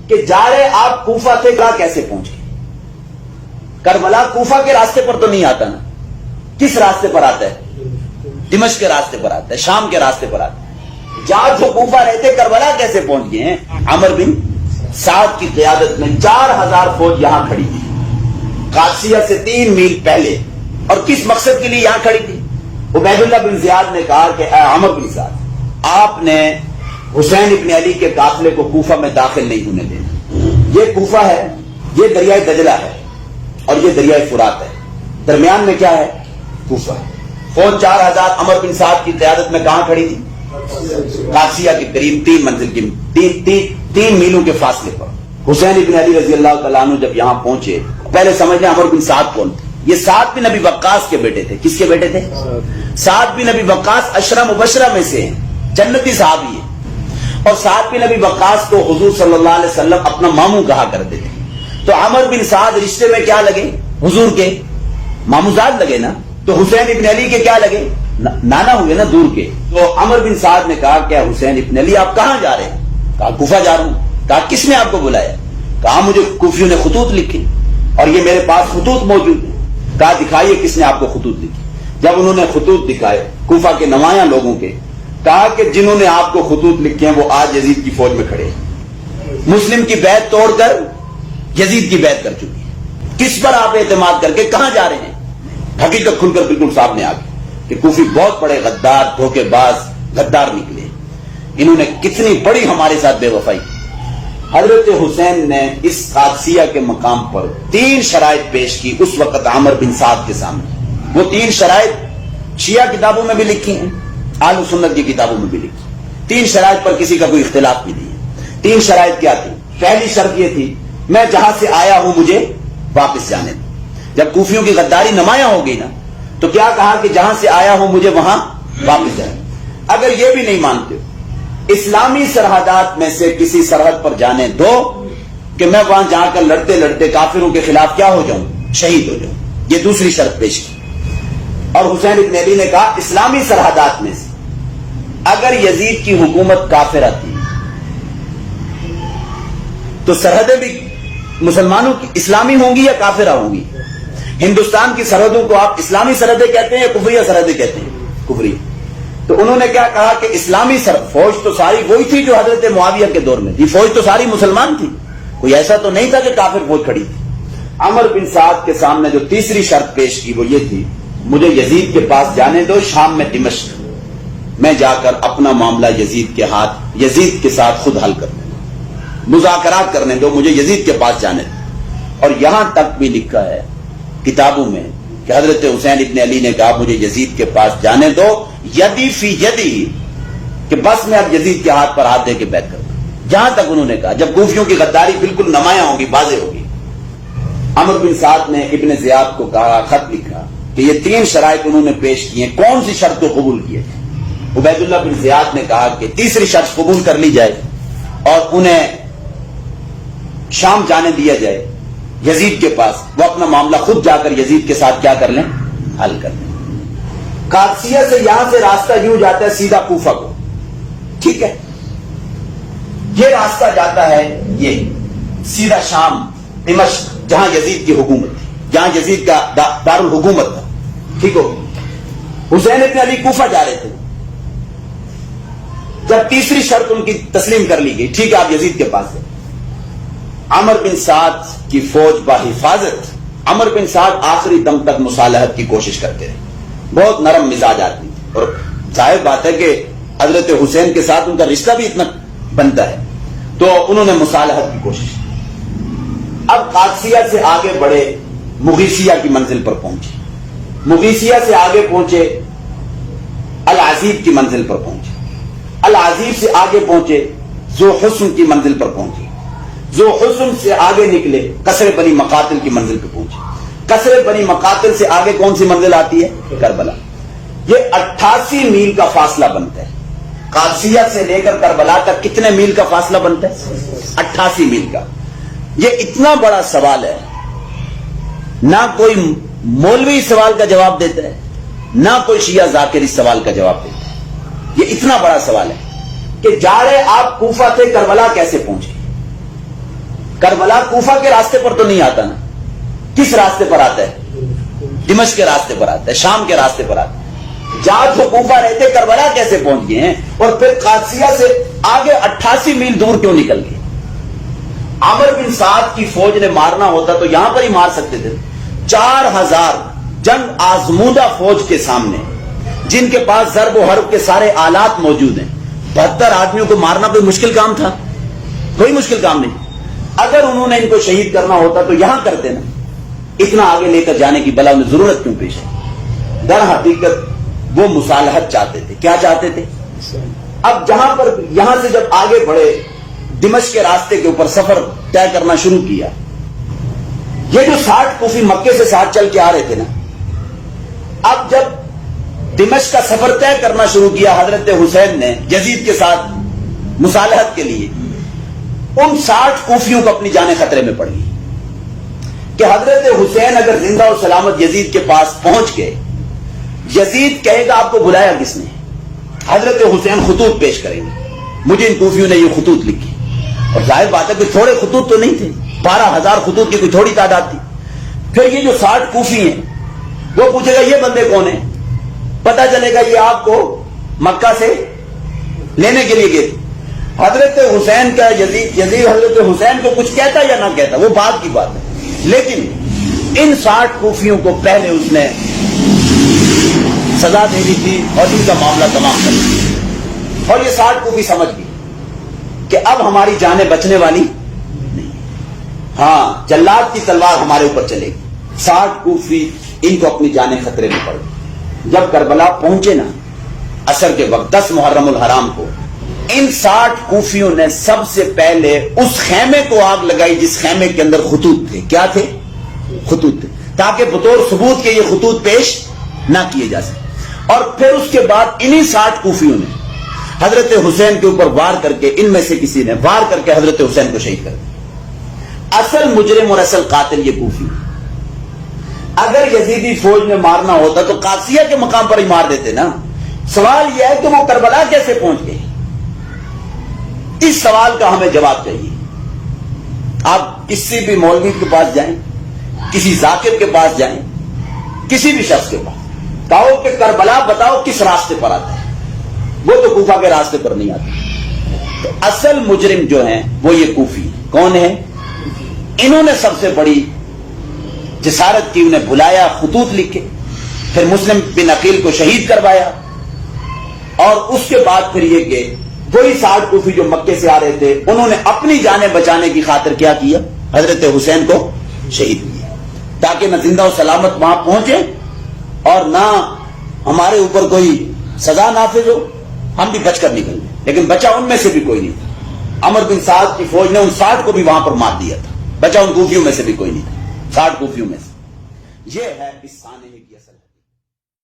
کہ جا رہے آپ کوفہ تھے، کیسے پہنچ گئے؟ کربلا کوفہ کے راستے پر تو نہیں آتا نا، کس راستے پر آتا ہے؟ دمشق کے راستے پر آتا ہے، شام کے راستے پر آتا ہے۔ جہاں جو کوفہ رہتے کربلا کیسے پہنچ گئے ہیں؟ عمر بن سعد کی قیادت میں 4000 فوج یہاں کھڑی تھی، قادسیہ سے 3 میل پہلے، اور کس مقصد کے لیے یہاں کھڑی تھی؟ عبید اللہ بن زیاد نے کہا کہ اے عمر بن سعد، آپ نے حسین ابن علی کے قافلے کو کوفہ میں داخل نہیں ہونے دینا۔ یہ کوفہ ہے، یہ دریائے دجلہ ہے، اور یہ دریائے فرات ہے، درمیان میں کیا ہے؟ کوفہ ہے۔ فوج 4000 عمر بن سعد کی قیادت میں کہاں کھڑی تھی؟ قادسیہ کے قریب 3 منزل کی 3 میلوں کے فاصلے پر۔ حسین ابن علی رضی اللہ تعالیٰ عنہ جب یہاں پہنچے، پہلے سمجھ لیں عمر بن سعد کون تھے؟ یہ سعد بن ابی وقاص کے بیٹے تھے۔ کس کے بیٹے تھے؟ سعد بن ابی وقاص 10 مبشرہ میں سے ہیں، جنتی صحابی ہیں، اور سعد بن ابی وقاص کو حضور صلی اللہ علیہ وسلم اپنا ماموں کہا کرتے تھے۔ تو عمر بن سعد رشتے میں کیا لگے؟ حضور کے ماموزاد لگے نا، تو حسین ابن علی کے کیا لگے؟ نانا ہوئے نا، دور کے۔ تو عمر بن سعد نے کہا کہ حسین ابن علی آپ کہاں جا رہے ہیں؟ کہا کوفہ جا رہا ہوں۔ کہا کس نے آپ کو بلایا؟ کہا مجھے کوفیوں نے خطوط لکھے اور یہ میرے پاس خطوط موجود ہیں۔ کہا دکھائیے کس نے آپ کو خطوط لکھی۔ جب انہوں نے خطوط دکھائے کوفہ کے نمایاں لوگوں کے، کہا کہ جنہوں نے آپ کو خطوط لکھے ہیں وہ آج یزید کی فوج میں کھڑے ہیں، مسلم کی بیعت توڑ کر یزید کی بیعت کر چکی ہے۔ کس پر آپ اعتماد کر کے کہاں جا رہے ہیں؟ حقیقت کھل کر بالکل سامنے آ گئی کہ کوفی بہت بڑے غدار، دھوکے باز غدار نکلے۔ انہوں نے کتنی بڑی ہمارے ساتھ بے وفائی کی۔ حضرت حسین نے اس قادسیہ کے مقام پر 3 شرائط پیش کی اس وقت عمر بن سعد کے سامنے۔ وہ 3 شرائط شیعہ کتابوں میں بھی لکھی ہیں، اہل سنت کی کتابوں میں بھی لکھی۔ 3 شرائط پر کسی کا کوئی اختلاف بھی نہیں ہے۔ 3 شرائط کیا تھی؟ پہلی شرط یہ تھی میں جہاں سے آیا ہوں مجھے واپس جانے دو۔ جب کوفیوں کی غداری نمایاں ہو گئی نا، تو کیا کہا کہ جہاں سے آیا ہوں مجھے وہاں واپس جانے دو۔ اگر یہ بھی نہیں مانتے اسلامی سرحدات میں سے کسی سرحد پر جانے دو کہ میں وہاں جا کر لڑتے لڑتے کافروں کے خلاف کیا ہو جاؤں؟ شہید ہو جاؤں۔ یہ دوسری شرط پیش کی۔ اور حسین ابن علی نے کہا اسلامی سرحدات میں سے اگر یزید کی حکومت کافرہ تھی تو سرحدیں بھی مسلمانوں کی اسلامی ہوں گی یا کافرہ ہوں گی؟ ہندوستان کی سرحدوں کو آپ اسلامی سرحدیں کہتے ہیں یا کفریہ سرحدیں کہتے ہیں؟ کفریہ۔ تو انہوں نے کیا کہا کہ اسلامی فوج تو ساری وہی تھی جو حضرت معاویہ کے دور میں تھی، فوج تو ساری مسلمان تھی، کوئی ایسا تو نہیں تھا کہ کافر فوج کھڑی تھی۔ عمر بن سعد کے سامنے جو تیسری شرط پیش کی وہ یہ تھی مجھے یزید کے پاس جانے دو، شام میں دمشق، میں جا کر اپنا معاملہ یزید کے ہاتھ یزید کے ساتھ خود حل کرنے دو، مذاکرات کرنے دو، مجھے یزید کے پاس جانے دو۔ اور یہاں تک بھی لکھا ہے کتابوں میں کہ حضرت حسین ابن علی نے کہا مجھے یزید کے پاس جانے دو، یدی فی یدی، کہ بس میں اب یزید کے ہاتھ پر ہاتھ دے کے بیعت کرتا ہوں۔ جہاں تک انہوں نے کہا جب کوفیوں کی غداری بالکل نمایاں ہوگی، واضح ہوگی، عمر بن سعد نے ابن زیاد کو کہا، خط لکھا کہ یہ 3 شرائط انہوں نے پیش کی ہیں، کون سی شرط کو قبول کیے؟ عبید اللہ بن زیاد نے کہا کہ تیسری شرط قبول کر لی جائے اور انہیں شام جانے دیا جائے یزید کے پاس، وہ اپنا معاملہ خود جا کر یزید کے ساتھ کیا کر لیں؟ حل کر لیں۔ قادسیہ سے یہاں سے راستہ یوں جاتا ہے سیدھا کوفہ کو، ٹھیک ہے؟ یہ راستہ جاتا ہے یہ سیدھا شام، دمشق، جہاں یزید کی حکومت تھی، جہاں یزید کا دارالحکومت تھا، ٹھیک ہو؟ حسین ابن علی کوفہ جا رہے تھے۔ جب تیسری شرط ان کی تسلیم کر لی گئی، ٹھیک ہے آپ یزید کے پاس ہیں، عمر بن سعد کی فوج بحفاظت، عمر بن سعد آخری دم تک مصالحت کی کوشش کرتے رہے، بہت نرم مزاج آدمی، اور ظاہر بات ہے کہ حضرت حسین کے ساتھ ان کا رشتہ بھی اتنا بنتا ہے، تو انہوں نے مصالحت کی کوشش کی۔ اب قادسیہ سے آگے بڑھے، مغیثیہ کی منزل پر پہنچے، مغیثیہ سے آگے پہنچے العزیب کی منزل پر پہنچے، العزیب سے آگے پہنچے ذو حسن کی منزل پر پہنچے، ذو حسن سے آگے نکلے قصر بنی مقاتل کی منزل پہ پہنچے، قصر بنی مقاتل سے آگے کون سی منزل آتی ہے؟ کربلا۔ یہ 88 میل کا فاصلہ بنتا ہے۔ قادسیہ سے لے کر کربلا تک کتنے میل کا فاصلہ بنتا ہے؟ 88 میل کا۔ یہ اتنا بڑا سوال ہے، نہ کوئی مولوی سوال کا جواب دیتا ہے، نہ کوئی شیعہ ذاکر اس سوال کا جواب دیتا ہے۔ یہ اتنا بڑا سوال ہے کہ جا رہے آپ کوفہ تھے، کربلا کیسے پہنچے؟ کربلا کوفہ کے راستے پر تو نہیں آتا نا. کس راستے پر آتا ہے؟ دمشق کے راستے پر آتا ہے, شام کے راستے پر آتا ہے. جہاں تو کوفہ رہتے کربلا کیسے پہنچ گئے ہیں؟ اور پھر قادسیہ سے آگے 88 میل دور کیوں نکل گئے؟ عامر بن سعد کی فوج نے مارنا ہوتا تو یہاں پر ہی مار سکتے تھے. 4000 جنگ آزمودہ فوج کے سامنے, جن کے پاس ضرب و حرب کے سارے آلات موجود ہیں, 72 آدمیوں کو مارنا کوئی مشکل کام تھا؟ کوئی مشکل کام نہیں. اگر انہوں نے ان کو شہید کرنا ہوتا تو یہاں کرتے نا. اتنا آگے لے کر جانے کی بلا انہیں ضرورت کیوں پیش ہے؟ در حقیقت وہ مصالحت چاہتے تھے. کیا چاہتے تھے؟ اب جہاں پر یہاں سے جب آگے بڑھے, دمشق کے راستے کے اوپر سفر طے کرنا شروع کیا, یہ جو 60 کوفی مکے سے ساتھ چل کے آ رہے تھے نا, اب جب دمشق کا سفر طے کرنا شروع کیا حضرت حسین نے یزید کے ساتھ مصالحت کے لیے, ان 60 کوفیوں کو اپنی جانیں خطرے میں پڑ گئی کہ حضرت حسین اگر زندہ اور سلامت یزید کے پاس پہنچ گئے, یزید کہے گا آپ کو بلایا کس نے؟ حضرت حسین خطوط پیش کریں گے, مجھے ان کوفیوں نے یہ خطوط لکھی. اور ظاہر بات ہے کہ تھوڑے خطوط تو نہیں تھے, 12000 خطوط کی کوئی تھوڑی تعداد تھی. پھر یہ جو 60 کوفی ہیں وہ پوچھے گا یہ بندے کون ہیں؟ پتا چلے گا یہ آپ کو مکہ سے لینے کے لیے گئے تھے. حضرت حسین کا یزید حضرت حسین کو کچھ کہتا یا نہ کہتا وہ بات کی بات ہے, لیکن ان 60 کوفیوں کو پہلے اس نے سزا دے دی تھی اور ان کا معاملہ تمام کر دیا. اور یہ 60 کوفی سمجھ گئی کہ اب ہماری جانیں بچنے والی نہیں, ہاں جلاد کی تلوار ہمارے اوپر چلے گی. 60 کوفی ان کو اپنی جانیں خطرے میں پڑ گئی. جب کربلا پہنچے نا عصر کے وقت 10 محرم الحرام کو, ان 60 کوفیوں نے سب سے پہلے اس خیمے کو آگ لگائی جس خیمے کے اندر خطوط تھے. کیا تھے؟ خطوط تھے, تاکہ بطور ثبوت کے یہ خطوط پیش نہ کیے جا سکے. اور پھر اس کے بعد انہی 60 کوفیوں نے حضرت حسین کے اوپر وار کر کے, ان میں سے کسی نے وار کر کے حضرت حسین کو شہید کر دیا. اصل مجرم اور اصل قاتل یہ کوفی. اگر یزیدی فوج میں مارنا ہوتا تو قادسیہ کے مقام پر ہی مار دیتے نا. سوال یہ ہے کہ وہ کربلا کیسے پہنچ گئے؟ اس سوال کا ہمیں جواب چاہیے. آپ کسی بھی مولوی کے پاس جائیں, کسی ذاکر کے پاس جائیں, کسی بھی شخص کے پاس کہو کہ کربلا بتاؤ کس راستے پر آتا ہے, وہ تو کوفہ کے راستے پر نہیں آتا. تو اصل مجرم جو ہیں وہ یہ کوفی. کون ہے؟ انہوں نے سب سے بڑی جسارت کی, انہیں بلایا, خطوط لکھے, پھر مسلم بن عقیل کو شہید کروایا, اور اس کے بعد پھر یہ کہ وہی 60 کوفی جو مکے سے آ رہے تھے انہوں نے اپنی جانیں بچانے کی خاطر کیا کیا؟ حضرت حسین کو شہید کیا, تاکہ نہ زندہ و سلامت وہاں پہنچے اور نہ ہمارے اوپر کوئی سزا نافذ ہو, ہم بھی بچ کر نکل گئے. لیکن بچا ان میں سے بھی کوئی نہیں تھا. عمر بن سعد کی فوج نے ان 60 کو بھی وہاں پر مار دیا تھا, بچا ان کوفیوں میں سے بھی کوئی نہیں تھا. 60 کوفیوں میں سے. یہ ہے اس سانحے کی اصل.